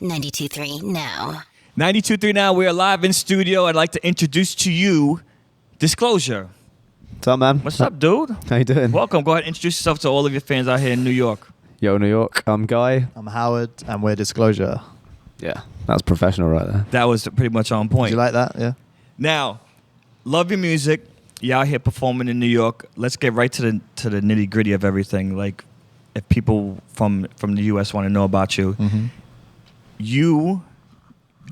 92.3 Now. 92.3 Now. We are live in studio. I'd like to introduce to you Disclosure. What's up, man? What's up, dude? How you doing? Welcome. Go ahead and introduce yourself to all of your fans out here in New York. Yo, New York. I'm Guy. I'm Howard, and we're Disclosure. Yeah, that's professional right there. That was pretty much on point. Did you like that? Yeah. Now, love your music. You're out here performing in New York. Let's get right to the nitty gritty of everything. Like, if people from the U.S. want to know about you, you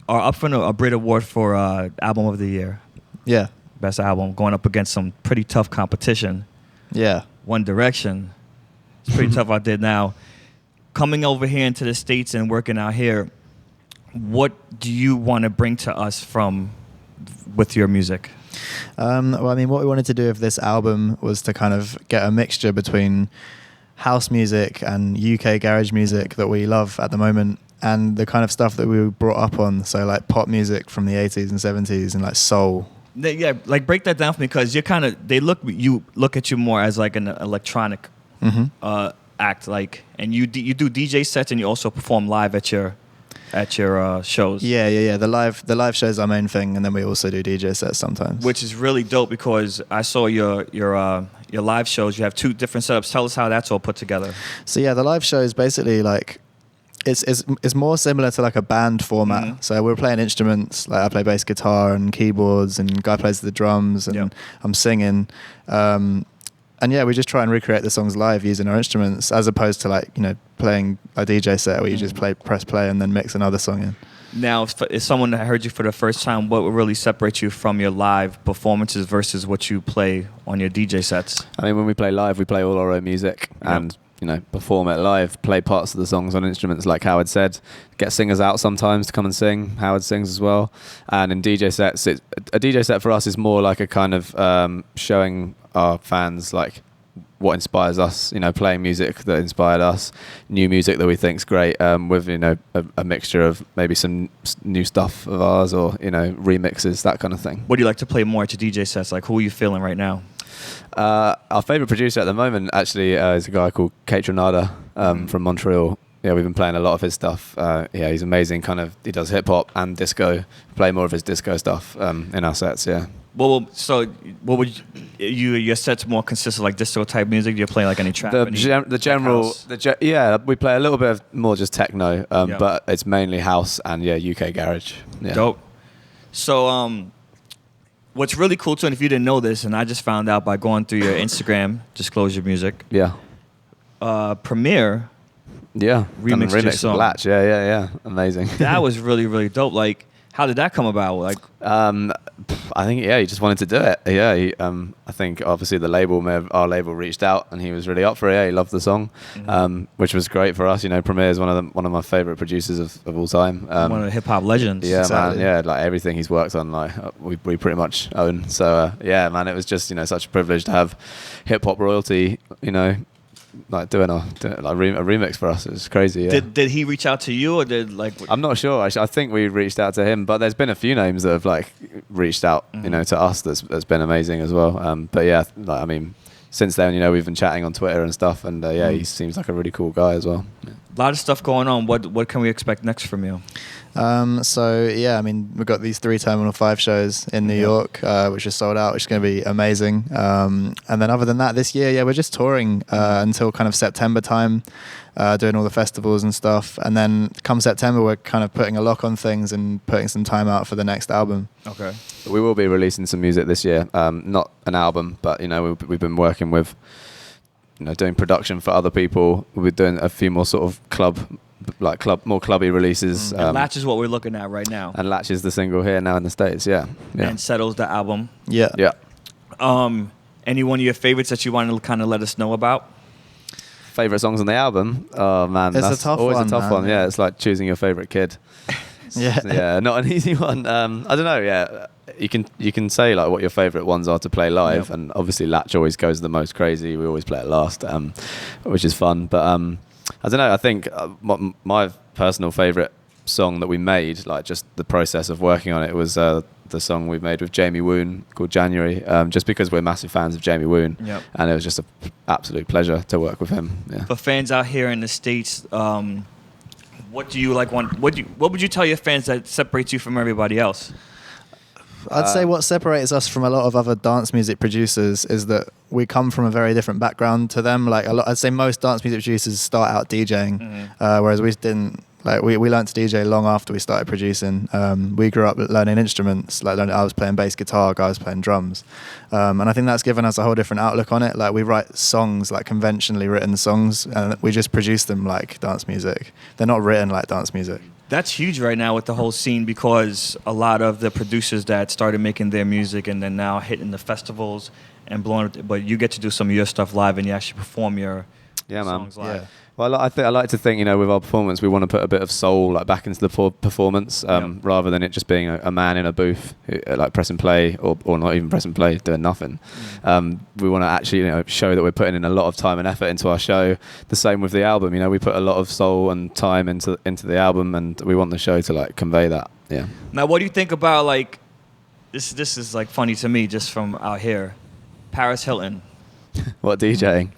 are up for a Brit Award for Album of the Year. Yeah. Best album, going up against some pretty tough competition. Yeah. One Direction. It's pretty tough out there now. Coming over here into the States and working out here, what do you want to bring to us with your music? Well, I mean, what we wanted to do with this album was to kind of get a mixture between house music and UK garage music that we love at the moment, and the kind of stuff that we were brought up on. So like pop music from the 80s and 70s and like soul. Yeah, like break that down for me, because you're kind of you look at you more as like an electronic act, like, and you do DJ sets and you also perform live at your shows. Yeah. The live shows are our main thing, and then we also do DJ sets sometimes. Which is really dope, because I saw your live shows. You have two different setups. Tell us how that's all put together. So yeah, the live show is basically like it's more similar to like a band format. Mm-hmm. So we're playing instruments, like I play bass guitar and keyboards, and Guy plays the drums, and I'm singing. And yeah, we just try and recreate the songs live using our instruments, as opposed to like, playing a DJ set where you just press play and then mix another song in. Now, if someone that heard you for the first time, what would really separate you from your live performances versus what you play on your DJ sets? I mean, when we play live, we play all our own music and, perform it live, play parts of the songs on instruments, like Howard said, get singers out sometimes to come and sing. Howard sings as well. And in DJ sets, a DJ set for us is more like a kind of showing our fans like what inspires us, playing music that inspired us, new music that we think's great, with a mixture of maybe some new stuff of ours, or remixes, that kind of thing. What do you like to play more at your DJ sets? Like, who are you feeling right now? Our favorite producer at the moment actually is a guy called Kate Tronada from Montreal. Yeah, we've been playing a lot of his stuff. He's amazing. He does hip hop and disco. Play more of his disco stuff in our sets. Yeah. Well, so what would your sets more consist of, like disco type music? Do you play like any trap? We play a little bit of more just techno, but it's mainly house and UK garage. Yeah. Dope. So what's really cool too, and if you didn't know this, and I just found out by going through your Instagram, Disclosure Music. Yeah. Premier. Yeah. Remixed your song. Latch. Yeah. Amazing. That was really, really dope. Like, how did that come about? Like, I think he just wanted to do it. Yeah, I think obviously our label reached out, and he was really up for it. Yeah, he loved the song, which was great for us. Premier is one of my favorite producers of all time. One of the hip hop legends. Yeah, exactly. Man. Yeah, like everything he's worked on, like we pretty much own. So yeah, man, it was just such a privilege to have hip hop royalty. Like doing a remix for us. It was crazy. Yeah. Did he reach out to you, or did like? I'm not sure. Actually, I think we reached out to him, but there's been a few names that have like reached out, to us. That's been amazing as well. But yeah, like, I mean, since then, we've been chatting on Twitter and stuff, and he seems like a really cool guy as well. Yeah. A lot of stuff going on. What can we expect next from you? So yeah, I mean, we've got these 3 Terminal 5 shows in New York, which are sold out, which is going to be amazing. And then other than that, this year, we're just touring until kind of September time, doing all the festivals and stuff. And then come September, we're kind of putting a lock on things and putting some time out for the next album. Okay. We will be releasing some music this year. Not an album, but we've been working with, doing production for other people. We're doing a few more sort of more clubby releases. And Latch is what we're looking at right now. And Latch is the single here now in the States, yeah. And Settle's the album. Yeah. Any one of your favorites that you want to kind of let us know about? Favorite songs on the album? Oh man, that's always a tough one. Yeah, it's like choosing your favorite kid. Yeah, not an easy one. I don't know. Yeah, you can say like what your favorite ones are to play live, and obviously Latch always goes the most crazy. We always play it last, which is fun. But I don't know. I think my personal favorite song that we made, like just the process of working on it, was the song we made with Jamie Woon called January, just because we're massive fans of Jamie Woon, and it was just an absolute pleasure to work with him. Yeah. For fans out here in the States, What do you like? What would you tell your fans that separates you from everybody else? I'd say what separates us from a lot of other dance music producers is that we come from a very different background to them. Like I'd say most dance music producers start out DJing, whereas we didn't. Like we learned to DJ long after we started producing. We grew up learning instruments. Like I was playing bass guitar, guy was playing drums, and I think that's given us a whole different outlook on it. Like we write songs, like conventionally written songs, and we just produce them like dance music. They're not written like dance music. That's huge right now with the whole scene because a lot of the producers that started making their music and then now hitting the festivals and blowing it, but you get to do some of your stuff live and you actually perform your songs live. Yeah. Well, I like to think, with our performance, we want to put a bit of soul like back into the performance, rather than it just being a man in a booth, like pressing play or not even pressing play, doing nothing. We want to actually, show that we're putting in a lot of time and effort into our show. The same with the album, we put a lot of soul and time into the album, and we want the show to like convey that. Yeah. Now, what do you think about like this? This is like funny to me, just from out here, Paris Hilton. What DJing?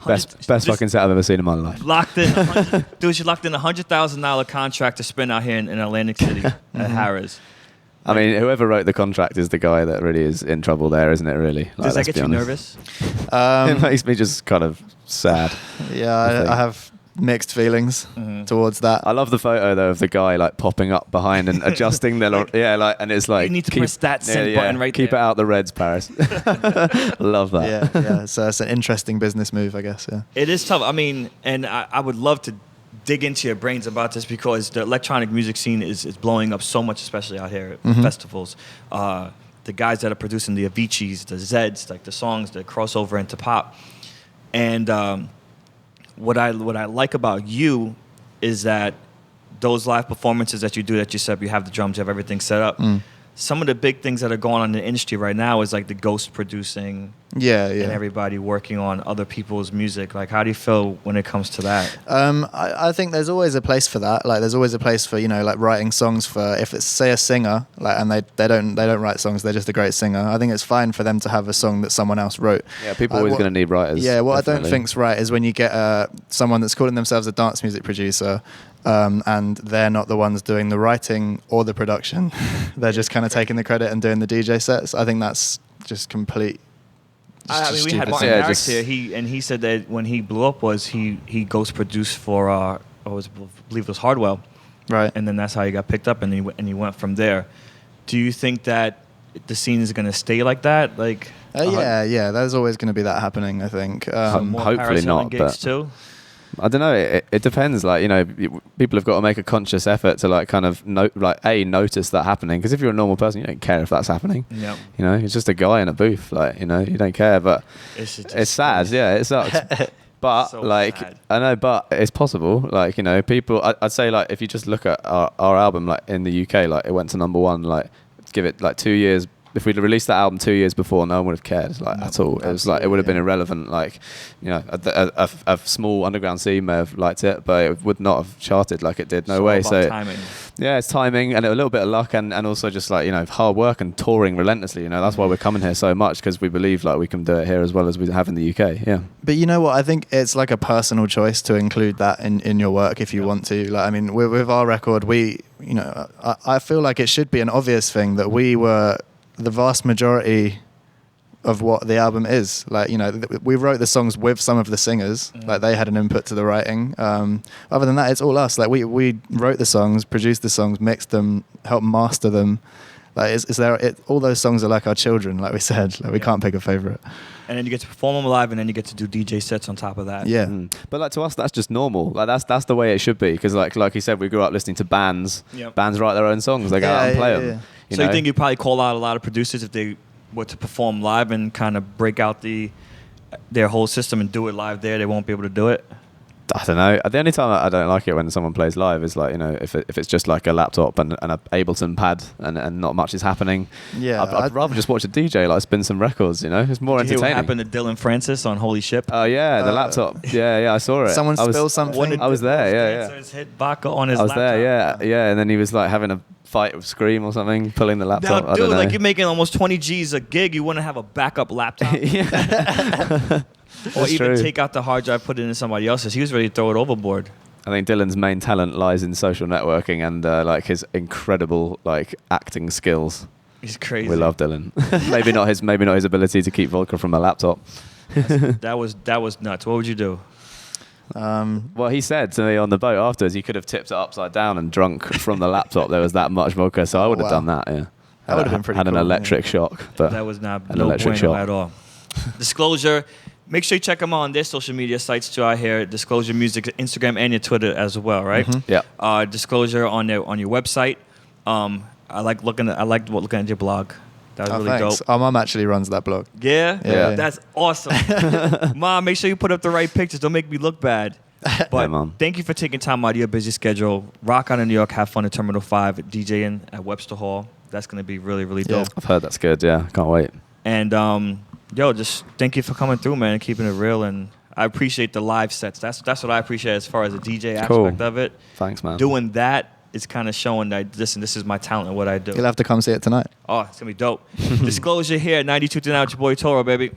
Best fucking set I've ever seen in my life. Locked in, dude. She locked in $100,000 contract to spin out here in Atlantic City at Harrah's. I mean, whoever wrote the contract is the guy that really is in trouble there, isn't it? Really. Does that get you nervous? It makes me just kind of sad. Yeah, I have mixed feelings towards that. I love the photo though of the guy like popping up behind and adjusting their and it's like you need to press that send button right keep there. It out the reds, Paris. Love that. Yeah. So it's an interesting business move, I guess. Yeah, it is tough. I mean, and I would love to dig into your brains about this because the electronic music scene is blowing up so much, especially out here at festivals. The guys that are producing the Aviciis, the Zeds, like the songs that cross over into pop, and what I like about you is that those live performances that you do, that you set up, you have the drums, you have everything set up. Some of the big things that are going on in the industry right now is like the ghost producing, and everybody working on other people's music. Like, how do you feel when it comes to that? I think there's always a place for that. Like, there's always a place for like writing songs for, if it's say a singer, like, and they don't write songs, they're just a great singer. I think it's fine for them to have a song that someone else wrote. Yeah, people are always going to need writers. Yeah, what definitely. I don't think's right is when you get someone that's calling themselves a dance music producer. And they're not the ones doing the writing or the production. They're just kind of taking the credit and doing the DJ sets. I think that's just complete. I mean, we had Martin Garrix here. He said that when he blew up was he ghost produced for I believe it was Hardwell, right? And then that's how he got picked up, and he went from there. Do you think that the scene is going to stay like that? Like, yeah. There's always going to be that happening. I think. Hopefully not. Gigs too? I don't know. It depends. Like, people have got to make a conscious effort to like kind of notice that happening. Because if you're a normal person, you don't care if that's happening. Yep. It's just a guy in a booth. Like, you don't care. But it's sad. Yeah, it sucks. But so like, sad. I know, but it's possible. Like, people. I'd say like if you just look at our album, like in the UK, like it went to #1. Like, give it like 2 years. If we'd released that album 2 years before, no one would have cared at all. It was like it would have been irrelevant. Like, a small underground scene may have liked it, but it would not have charted like it did. No way. So timing. Yeah, it's timing and a little bit of luck and also just like hard work and touring relentlessly. That's why we're coming here so much, because we believe like we can do it here as well as we have in the UK. Yeah. But you know what? I think it's like a personal choice to include that in your work if you want to. Like, I mean, with our record, I feel like it should be an obvious thing that we were the vast majority of what the album is. Like, we wrote the songs with some of the singers, like they had an input to the writing. Other than that, it's all us. Like we wrote the songs, produced the songs, mixed them, helped master them. Like, all those songs are like our children, like we said. Like, we can't pick a favorite. And then you get to perform them live, and then you get to do DJ sets on top of that. Yeah. But like to us, that's just normal. Like that's the way it should be. Because like you said, we grew up listening to bands. Yep. Bands write their own songs. They go out and play them. Yeah. So you think you probably call out a lot of producers if they were to perform live and kind of break out their whole system and do it live there? They won't be able to do it. I don't know. The only time I don't like it when someone plays live is like, if it's just like a laptop and a Ableton pad and not much is happening. Yeah, I'd rather just watch a DJ like spin some records. It's more entertaining. Did you hear what happened to Dylan Francis on Holy Ship? Oh yeah, the laptop. Yeah, I saw it. Someone spilled something. I was there. Yeah. Hit vodka on his laptop. I was there. Yeah, and then he was like having a fight with Scream or something, pulling the laptop. Now, dude, like you're making almost 20 G's a gig, you wouldn't have a backup laptop. Yeah. Or even take out the hard drive, put it in somebody else's. He was ready to throw it overboard. I think Dylan's main talent lies in social networking and like his incredible like acting skills. He's crazy. We love Dylan. maybe not his ability to keep vodka from a laptop. That was nuts. What would you do? Well, he said to me on the boat afterwards, he could have tipped it upside down and drunk from the laptop. There was that much vodka, so I would have done that. Yeah, that would have been pretty. Had cool, an electric shock, but that was not an no electric bueno shock at all. Disclosure. Make sure you check them out on their social media sites too. I hear Disclosure Music, Instagram and your Twitter as well, right? Mm-hmm. yeah. Disclosure on your website. I like looking at your blog. That was really thanks. dope. Our mum actually runs that blog. Yeah? Yeah. That's awesome. Mom, make sure you put up the right pictures. Don't make me look bad. But Yeah, Mom. thank you for taking time out of your busy schedule. Rock out in New York. Have fun at Terminal 5, DJing at Webster Hall. That's going to be really, really dope. I've heard that's good. Yeah, can't wait. And, just thank you for coming through, man, and keeping it real. And I appreciate the live sets. That's what I appreciate as far as the DJ Cool. aspect of it. Thanks, man. Doing that is kind of showing that, listen, this is my talent and what I do. You'll have to come see it tonight. Oh, it's going to be dope. Disclosure here at 92 to Now with your boy Toro, baby.